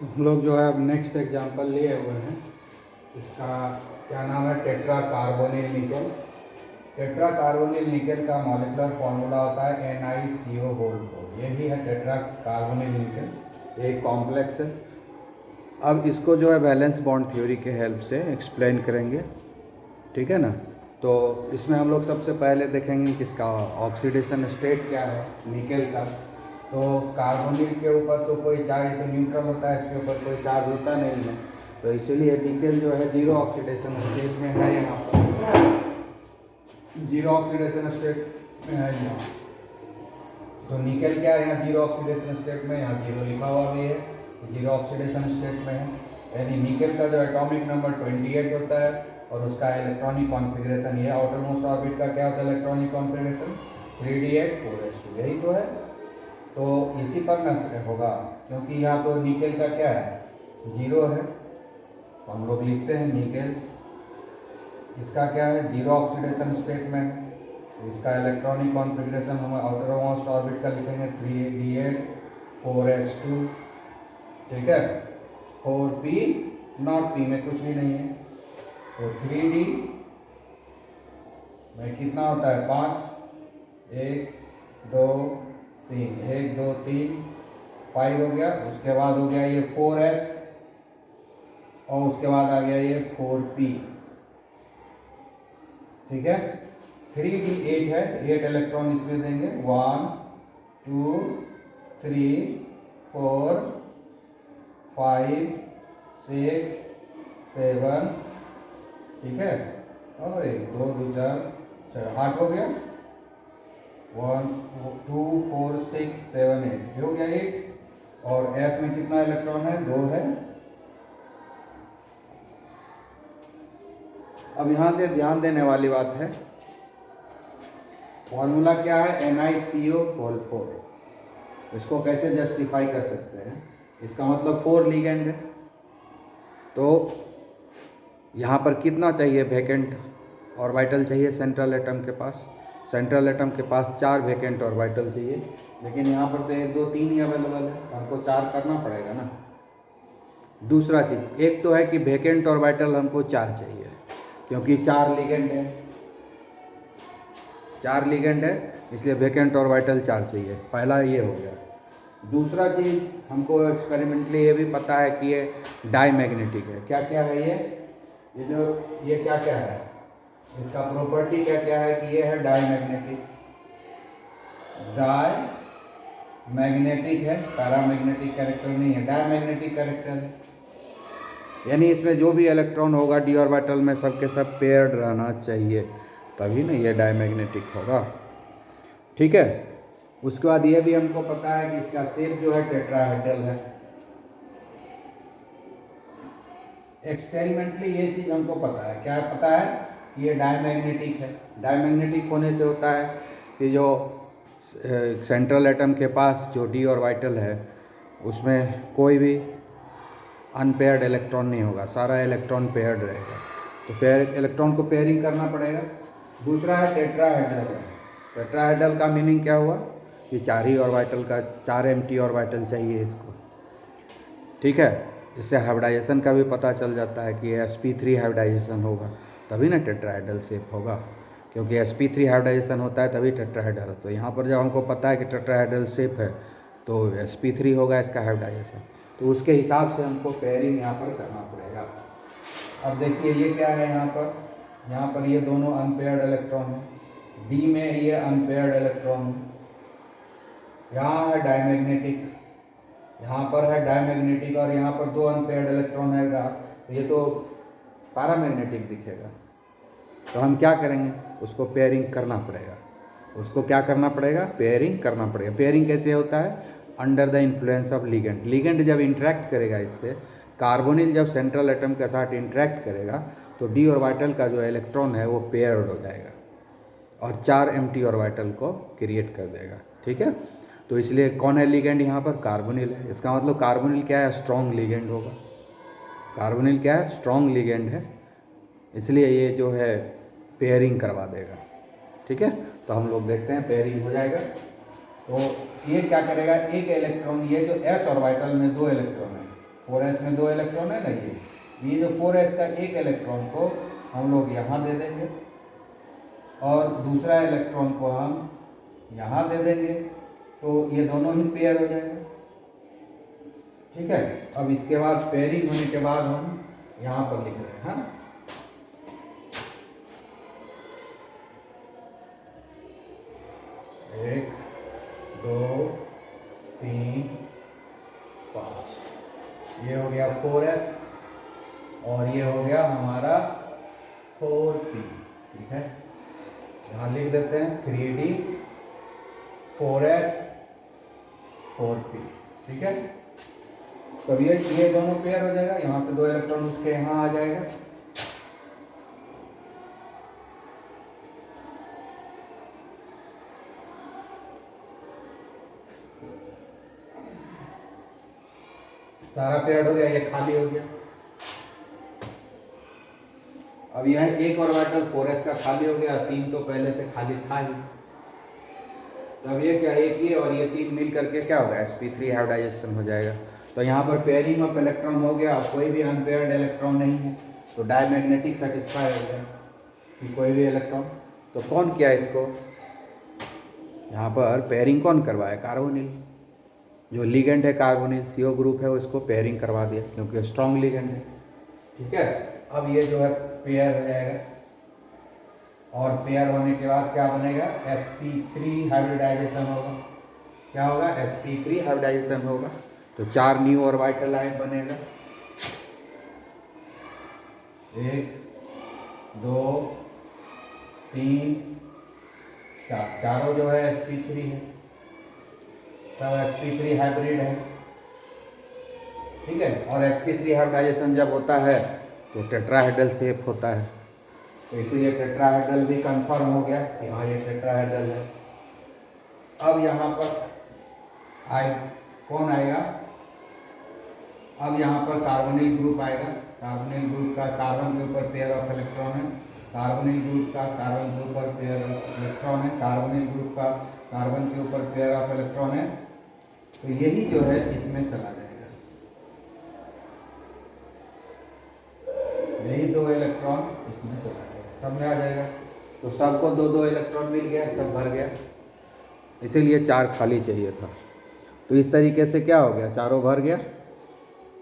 तो हम लोग जो है अब नेक्स्ट एग्जांपल लिए हुए हैं। इसका क्या नाम है? Tetra carbonyl nickel. Tetra carbonyl nickel का मॉलिक्यूलर फार्मूला होता है NiCO4। यही है टेट्रा कार्बोनिल निकेल। एक कॉम्प्लेक्स है। अब इसको जो है वैलेंस बॉन्ड थ्योरी के हेल्प से एक्सप्लेन करेंगे, ठीक है ना। तो इसमें हम लोग सबसे पहले देखेंगे कि इसका ऑक्सीडेशन स्टेट क्या है निकेल का। तो कार्बोनिल के ऊपर तो कोई चार्ज, तो न्यूट्रल होता है, इसके ऊपर कोई चार्ज होता नहीं है, तो इसीलिए निकेल जो है जीरो ऑक्सीडेशन स्टेट में है। यहाँ पर जीरो ऑक्सीडेशन स्टेट में है यहाँ। तो निकेल क्या है यहाँ जीरो ऑक्सीडेशन स्टेट में, यहाँ जीरो लिखा हुआ भी है, जीरो ऑक्सीडेशन स्टेट में है। यानी निकेल का जो एटॉमिक नंबर 28 होता है और उसका इलेक्ट्रॉनिक कॉन्फ़िगरेशन ये आउटर मोस्ट ऑर्बिट का क्या होता है इलेक्ट्रॉनिक कॉन्फ़िगरेशन 3d8 4s2, यही तो है। तो इसी पर न होगा, क्योंकि यहाँ तो निकेल का क्या है जीरो है, तो हम लोग लिखते हैं निकेल इसका क्या है जीरो ऑक्सीडेशन स्टेट में है। इसका इलेक्ट्रॉनिक कॉन्फ़िगरेशन हम आउटर मोस्ट ऑर्बिट का लिखेंगे 3d8 4s2, ठीक है। 4p नॉट p में कुछ भी नहीं है, तो 3d में कितना होता है 5, 1 2 3, 1 2 3 5 हो गया। उसके बाद हो गया ये 4s और उसके बाद आ गया ये 4p, ठीक है। 3d 8 है, 8 इलेक्ट्रॉन इसमें देंगे 1 2 3 4 5 6 7, ठीक है। और 1 2 2 4 8 हो गया, 1 2 4 6 7 8 हो गया 8। और S में कितना इलेक्ट्रॉन है 2 है। अब यहाँ से ध्यान देने वाली बात है, फॉर्मूला क्या है NiCO4। इसको कैसे जस्टिफाई कर सकते हैं? इसका मतलब 4 लिगेंड है, तो यहाँ पर कितना चाहिए वैकेंट ऑर्बिटल चाहिए सेंट्रल एटम के पास। सेंट्रल एटम के पास 4 वैकेंट ऑर्बिटल चाहिए, लेकिन यहाँ पर तो 1 2 3 ही अवेलेबल है, तो हमको 4 करना पड़ेगा ना। दूसरा चीज़, एक तो है कि वैकेंट ऑर्बिटल हमको 4 चाहिए, क्योंकि 4 लिगेंड है, 4 लिगेंड है, इसलिए वैकेंट ऑर्बिटल 4 चाहिए। पहला ये हो गया। दूसरा चीज़, हमको एक्सपेरिमेंटली ये भी पता है कि ये डाईमैग्नेटिक है। क्या क्या है ये जो ये क्या क्या है, इसका प्रॉपर्टी क्या क्या है कि ये है डाईमैग्नेटिक। डाईमैग्नेटिक है, पैरामैग्नेटिक कैरेक्टर नहीं है, डाईमैग्नेटिक कैरेक्टर है। यानी इसमें जो भी इलेक्ट्रॉन होगा डी ऑर्बिटल में सबके सब पेयर्ड रहना चाहिए, तभी ना ये डाईमैग्नेटिक होगा, ठीक है। उसके बाद ये भी हमको पता है कि इसका शेप जो है टेट्राहेड्रल है। एक्सपेरिमेंटली ये चीज़ हमको पता है, क्या पता है कि ये डाईमैग्नेटिक है। डाईमैग्नेटिक होने से होता है कि जो सेंट्रल एटम के पास जो डी ऑर्बिटल है उसमें कोई भी अनपेयर्ड इलेक्ट्रॉन नहीं होगा, सारा इलेक्ट्रॉन पेयर्ड रहेगा। तो पेयर इलेक्ट्रॉन को पेयरिंग करना पड़ेगा। दूसरा है टेट्राहेड्रल। टेट्राहेड्रल का मीनिंग क्या हुआ कि 4 ही ऑर्बिटल का 4 एम्प्टी ऑर्बिटल चाहिए इसको, ठीक है। इससे हाइब्रिडाइजेशन का भी पता चल जाता है कि sp3 हाइब्रिडाइजेशन होगा तभी ना टेट्राहेड्रल शेप होगा, क्योंकि sp3 हाइब्रिडाइजेशन होता है तभी टेट्राहेड्रल। तो यहाँ पर जब हमको पता है कि टेट्राहेड्रल शेप है तो sp3 होगा इसका हाइब्रिडाइजेशन, तो उसके हिसाब से हमको पेयरिंग यहाँ पर करना पड़ेगा। अब देखिए ये क्या है, यहाँ पर ये दोनों अनपेयर्ड इलेक्ट्रॉन है, डी में ये अनपेयर्ड इलेक्ट्रॉन है, यहाँ है डाईमैग्नेटिक, यहाँ पर है डाईमैग्नेटिक, और यहाँ पर 2 अनपेयर्ड इलेक्ट्रॉन है, तो ये तो पैरामैग्नेटिक दिखेगा। तो हम क्या करेंगे, उसको पेयरिंग करना पड़ेगा। उसको क्या करना पड़ेगा, पेयरिंग करना पड़ेगा। पेयरिंग कैसे होता है, under the influence of ligand. Ligand जब इंटरेक्ट करेगा इससे, कार्बोनिल जब सेंट्रल एटम के साथ इंटरेक्ट करेगा तो डी ऑर्बिटल का जो इलेक्ट्रॉन है वो पेयर्ड हो जाएगा और 4 एम्प्टी ऑर्बिटल को क्रिएट कर देगा, ठीक है। तो इसलिए कौन है लिगेंड, यहाँ पर कार्बोनिल है। इसका मतलब कार्बोनिल क्या है, स्ट्रॉन्ग लिगेंड होगा। कार्बोनिल क्या है, स्ट्रॉन्ग लिगेंड है, इसलिए ये जो है पेयरिंग करवा देगा, ठीक है। तो हम लोग देखते हैं पेयरिंग हो जाएगा। तो ये क्या करेगा, एक इलेक्ट्रॉन, ये जो s ऑर्बिटल में 2 इलेक्ट्रॉन है, 4s में 2 इलेक्ट्रॉन है ना, ये जो 4s का एक इलेक्ट्रॉन को हम लोग यहाँ दे देंगे और दूसरा इलेक्ट्रॉन को हम यहाँ दे देंगे, तो ये दोनों ही पेयर हो जाएगा। ठीक है, अब इसके बाद पेयरिंग होने के बाद हम यहाँ पर लिख रहे हैं, हाँ, एक, दो, तीन, पाँच, ये हो गया 4s और ये हो गया हमारा 4p। ठीक है, यहाँ लिख देते हैं 3d 4s 4p। ठीक है, तो ये दोनों पेयर हो जाएगा, यहाँ से 2 इलेक्ट्रॉन उठ के यहाँ आ जाएगा। सारा पेयर हो गया, ये खाली हो गया। अब यह एक ऑर्बिटल 4s का खाली हो गया, 3 तो पहले से खाली था ही। तब ये क्या, एक ये और ये 3 मिल करके क्या होगा, sp3 हाइब्रिडाइजेशन हो जाएगा। तो यहाँ पर पेयरिंग ऑफ इलेक्ट्रॉन हो गया, कोई भी अनपेयर्ड इलेक्ट्रॉन नहीं है, तो डायमैग्नेटिक सेटिस्फाई हो गया कि कोई भी इलेक्ट्रॉन। तो कौन किया इसको, यहाँ पर पेयरिंग कौन करवाया, कार्बोनिल। जो लिगेंड है कार्बोनिल, CO ग्रुप है, उसको पेयरिंग करवा दिया क्योंकि स्ट्रॉन्ग लिगेंड है। ठीक है, अब ये जो है पेयर हो जाएगा और पेयर होने के बाद क्या बनेगा, sp3 हाइब्रिडाइजेशन होगा। क्या होगा, sp3 हाइब्रिडाइजेशन होगा, तो 4 न्यू ऑर्बिटल लाइन बनेगा, 1 2 3 4, चारों जो है sp3 है, सब sp3 हाइब्रिड है। ठीक है, और sp3 हाइब्रिडाइजेशन जब होता है तो टेट्राहेड्रल शेप होता है, तो इसीलिए टेट्राहेड्रल भी कंफर्म हो गया कि हाँ ये टेट्राहेड्रल है। अब यहाँ पर कौन आएगा, अब यहाँ पर कार्बोनिल ग्रुप आएगा। कार्बोनिल ग्रुप का कार्बन के ऊपर पेयर ऑफ इलेक्ट्रॉन है, कार्बोनिल ग्रुप का कार्बन के ऊपर पेयर ऑफ इलेक्ट्रॉन है, कार्बोनिल ग्रुप का कार्बन के ऊपर पेयर ऑफ इलेक्ट्रॉन है, तो यही जो है इसमें चला जाएगा, यही 2 इलेक्ट्रॉन इसमें चला जाएगा, सब में आ जाएगा। तो सबको 2-2 इलेक्ट्रॉन मिल गया, सब भर गया, इसीलिए 4 खाली चाहिए था। तो इस तरीके से क्या हो गया, चारों भर गया।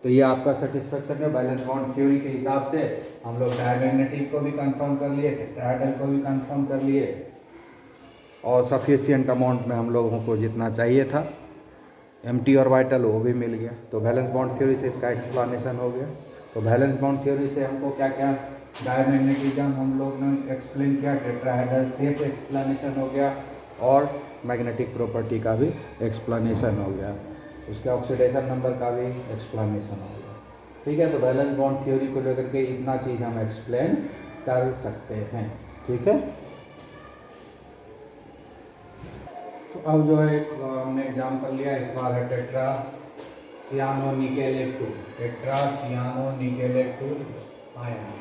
तो ये आपका सेटिस्फेक्शन है। बैलेंस बॉन्ड थ्योरी के हिसाब से हम लोग डायमैग्नेटिक को भी कंफर्म कर लिए, टेट्राहेड्रल को भी कंफर्म कर लिए, और सफिशिएंट अमाउंट में हम लोगों को जितना चाहिए था एम्प्टी ऑर्बिटल वो भी मिल गया। तो बैलेंस बॉन्ड थ्योरी से इसका एक्सप्लेनेशन हो गया। तो बैलेंस बॉन्ड थ्योरी से हमको क्या क्या डायमैग्नेटिज्म हम लोग ने एक्सप्लेन किया, टेट्राहेड्रल शेप एक्सप्लेनेशन हो गया, और मैग्नेटिक प्रॉपर्टी का भी एक्सप्लेनेशन हो गया, उसके ऑक्सीडेशन नंबर का भी एक्सप्लेनेशन हो गया। ठीक है, तो बैलेंस बॉन्ड थ्योरी को लेकर के इतना चीज़ हम एक्सप्लेन कर सकते हैं। ठीक है, तो अब जो है हमने एग्जाम कर लिया, इस बार है tetra cyano nickelate 2, tetra cyano nickelate 2 ion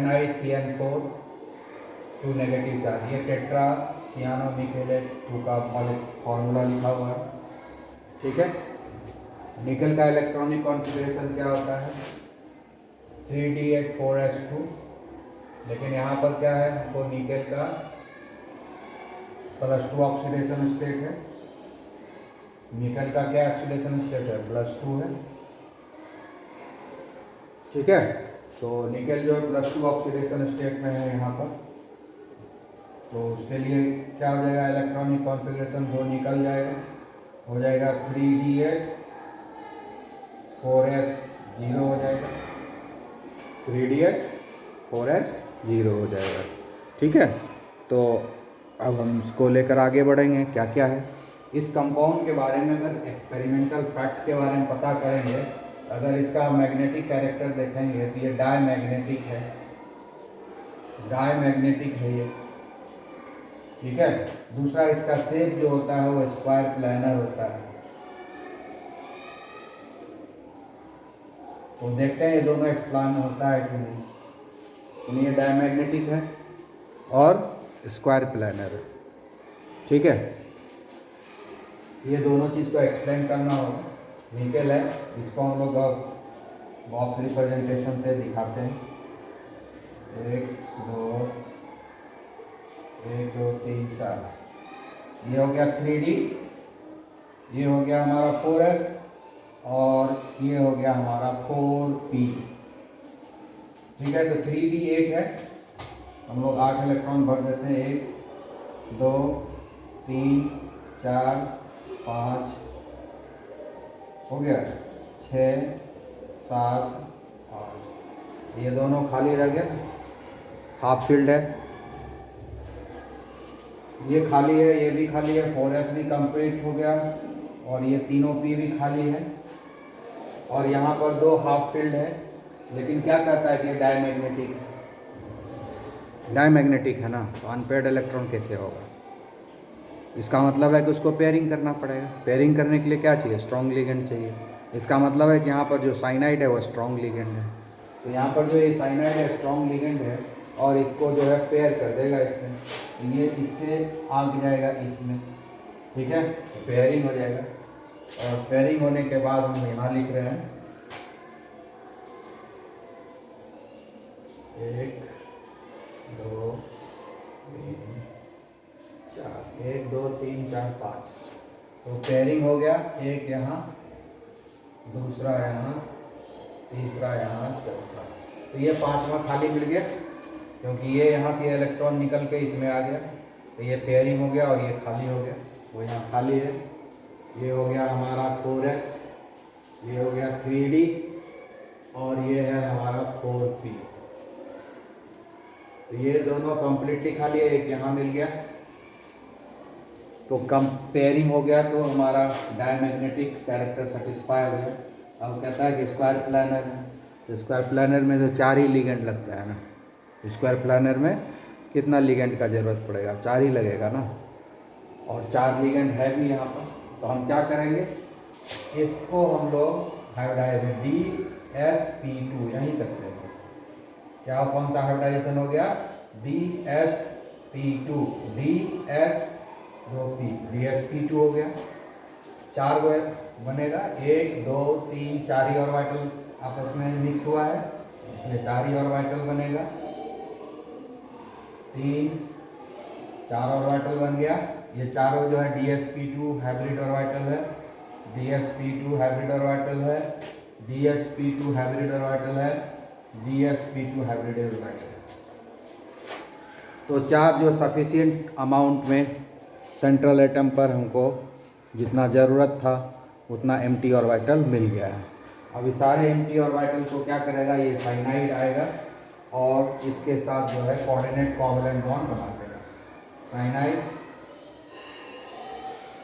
NiCN4 2 negative charge. ये टेट्रा सियानो निकेलेट 2 का फॉर्मूला लिखा हुआ है। ठीक है, निकल का इलेक्ट्रॉनिक कॉन्फ़िगरेशन क्या होता है, 3d8 4s2, लेकिन यहाँ पर क्या है, हमको निकल का +2 ऑक्सीडेशन स्टेट है, निकल का क्या ऑक्सीडेशन स्टेट है, +2 है। ठीक है, तो निकल जो +2 ऑक्सीडेशन स्टेट में है यहाँ पर, तो उसके लिए क्या हो जाएगा, इलेक्ट्रॉनिक कॉन्फ़िगरेशन 2 निकल जाएगा, हो जाएगा 3d8 4s 0 हो जाएगा, 3d8 4s 0 हो जाएगा। ठीक है, तो अब हम इसको लेकर आगे बढ़ेंगे। क्या क्या है इस कंपाउंड के बारे में, अगर एक्सपेरिमेंटल फैक्ट के बारे में पता करेंगे, अगर इसका मैग्नेटिक कैरेक्टर देखेंगे तो ये डायमैग्नेटिक है, डायमैग्नेटिक है ये। ठीक है, दूसरा इसका शेप जो होता है वो स्क्वायर प्लानर होता है। तो देखते हैं ये दोनों एक्सप्लेन होता है कि नहीं। तो ये डायमैग्नेटिक है और स्क्वायर प्लानर है। ठीक है, ये दोनों चीज़ को एक्सप्लेन करना होगा। निकेल है, इसको हम लोग अब बॉक्स रिप्रेजेंटेशन से दिखाते हैं। 1 2 1 2 3 4, ये हो गया 3D, ये हो गया हमारा 4S और ये हो गया हमारा 4P। ठीक है, तो 3D 8 है, हम लोग 8 इलेक्ट्रॉन भर देते हैं। 1 2 3 4 5 हो गया, 6 7 8, ये दोनों खाली रह गया, हाफ फील्ड है, ये खाली है, ये भी खाली है, 4S भी कंप्लीट हो गया और ये तीनों P भी खाली है। और यहाँ पर 2 हाफ फील्ड है, लेकिन क्या कहता है कि ये डायमैग्नेटिक है ना, तो अनपेयर्ड इलेक्ट्रॉन कैसे होगा? इसका मतलब है कि उसको पेयरिंग करना पड़ेगा। पेयरिंग करने के लिए क्या चाहिए? स्ट्रॉन्ग लिगेंड चाहिए। इसका मतलब है कि यहाँ पर जो साइनाइड है वो स्ट्रॉन्ग लिगेंड है, तो यहाँ पर जो ये साइनाइड है स्ट्रॉन्ग लिगेंड है और इसको जो है पेयर कर देगा इसमें, ये इससे आग जाएगा इसमें। ठीक है, पेयरिंग हो जाएगा और पेयरिंग होने के बाद हम यहाँ लिख रहे हैं 1 2 3 4, 1 2 3 4 5, तो पेयरिंग हो गया, एक यहाँ, दूसरा यहाँ, तीसरा यहाँ, चौथा, तो ये 5वां खाली मिल गया क्योंकि ये यहाँ से इलेक्ट्रॉन निकल के इसमें आ गया, तो ये पेयरिंग हो गया और ये खाली हो गया, वो यहाँ खाली है। ये हो गया हमारा 4S, ये हो गया 3D और ये है हमारा 4P। तो ये दोनों कंप्लीटली खाली है, एक यहाँ मिल गया, तो कंपेयरिंग हो गया, तो हमारा डायमैग्नेटिक कैरेक्टर सेटिस्फाई हो गया। अब कहता है कि स्क्वायर प्लानर है, तो स्क्वायर प्लानर में तो 4 ही लिगेंड लगता है ना, स्क्वायर प्लानर में कितना लिगेंड का ज़रूरत पड़ेगा? 4 ही लगेगा ना, और 4 लिगेंड है भी यहाँ पर। तो हम क्या करेंगे, इसको हम लोग हाइब्रिडाइजेशन DsP2 यहीं तक लेंगे। क्या कौन सा हाइब्रिडाइजेशन हो गया? DsP2, DsP2 हो गया, 4 बनेगा, 1 2 3 4 ही ऑर्बिटल आपस में मिक्स हुआ है, इसलिए 4 ही ऑर्बिटल बनेगा, 3 4 ऑर्बिटल बन गया। ये चारों जो है DsP2 हाइब्रिड ऑर्बिटल है, DsP2 हाइब्रिड ऑर्बिटल है, DsP2 हाइब्रिड ऑर्बिटल है, DsP2 हाइब्रिड ऑर्बिटल है। तो 4 जो सफिशिएंट अमाउंट में सेंट्रल एटम पर हमको जितना ज़रूरत था उतना एम्प्टी ऑर्बिटल मिल गया है। अब इस सारे एम्प्टी ऑर्बिटल को क्या करेगा, ये साइनाइड आएगा और इसके साथ जो है कोऑर्डिनेट कोवैलेंट बॉन्ड बना देगा। साइनाइड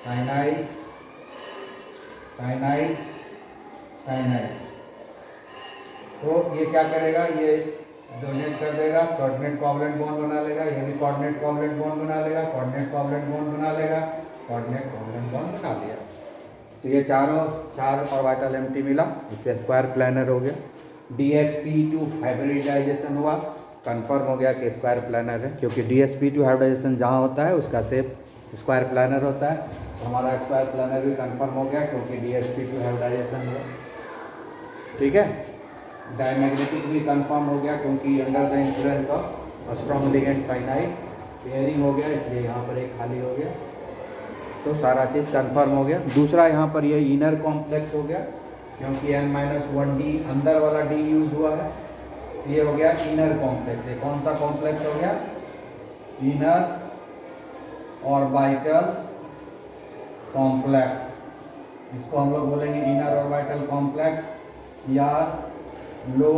साइनाइड साइनाइड साइनाइड, तो ये क्या करेगा, ये डोनेट कर देगा, कोऑर्डिनेट कोवैलेंट बॉन्ड बना लेगा, ये भी कोऑर्डिनेट कोवैलेंट बॉन्ड बना लेगा, कोऑर्डिनेट कोवैलेंट बॉन्ड बना लेगा, कोऑर्डिनेट कोवैलेंट बॉन्ड बना लिया। तो ये 4 ऑर्बिटल एम्प्टी मिला, इससे स्क्वायर प्लानर हो गया। DsP2 हाइब्रिडाइजेशन हुआ, कंफर्म हो गया कि स्क्वायर प्लानर है, क्योंकि DsP2 हाइब्रिडाइजेशन जहाँ होता है उसका शेप स्क्वायर प्लानर होता है, तो हमारा स्क्वायर प्लानर भी कंफर्म हो गया क्योंकि DsP2 हाइब्रिडाइजेशन हुआ। ठीक है, डायमैग्नेटिक भी कंफर्म हो गया क्योंकि under the influence of strong ligand cyanide pairing हो गया, इसलिए यहाँ पर एक खाली हो गया, तो सारा चीज़ कंफर्म हो गया। दूसरा यहाँ पर ये इनर कॉम्प्लेक्स हो गया क्योंकि N-1D अंदर वाला D यूज हुआ है, ये हो गया इनर कॉम्प्लेक्स। ये कौन सा कॉम्प्लेक्स हो गया? इनर ऑर्बिटल कॉम्प्लेक्स, इसको हम लोग बोलेंगे इनर ऑर्बिटल कॉम्प्लेक्स या लो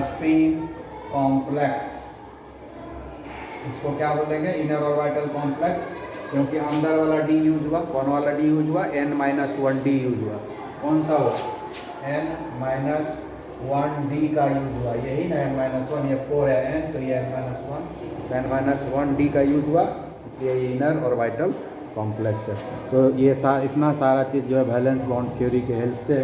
स्पिन कॉम्प्लेक्स। इसको क्या बोलेंगे? इनर ऑर्बिटल कॉम्प्लेक्स, क्योंकि अंदर वाला D यूज हुआ। कौन वाला D यूज हुआ? N-1D यूज हुआ। कौन सा हो? N-1D का यूज हुआ, यही ना N-1, ये 4 है N, तो ये N-1D का यूज हुआ, इसलिए ये इनर ऑर्बिटल कॉम्प्लेक्स है। तो ये इतना सारा चीज़ जो है वैलेंस बॉन्ड थ्योरी के हेल्प से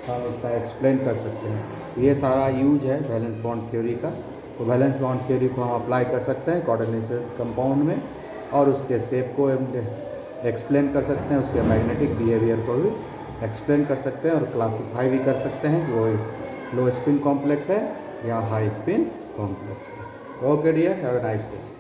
हम इसका एक्सप्लेन कर सकते हैं। ये सारा यूज है वैलेंस बॉन्ड थ्योरी का, तो वैलेंस बॉन्ड थ्योरी को हम अप्लाई कर सकते हैं कोऑर्डिनेशन कंपाउंड में और उसके शेप को एक्सप्लेन कर सकते हैं, उसके मैग्नेटिक बिहेवियर को भी एक्सप्लेन कर सकते हैं और क्लासीफाई भी कर सकते हैं कि वो लो स्पिन कॉम्प्लेक्स है या हाई स्पिन कॉम्प्लेक्स है। Okay dear, have a nice day.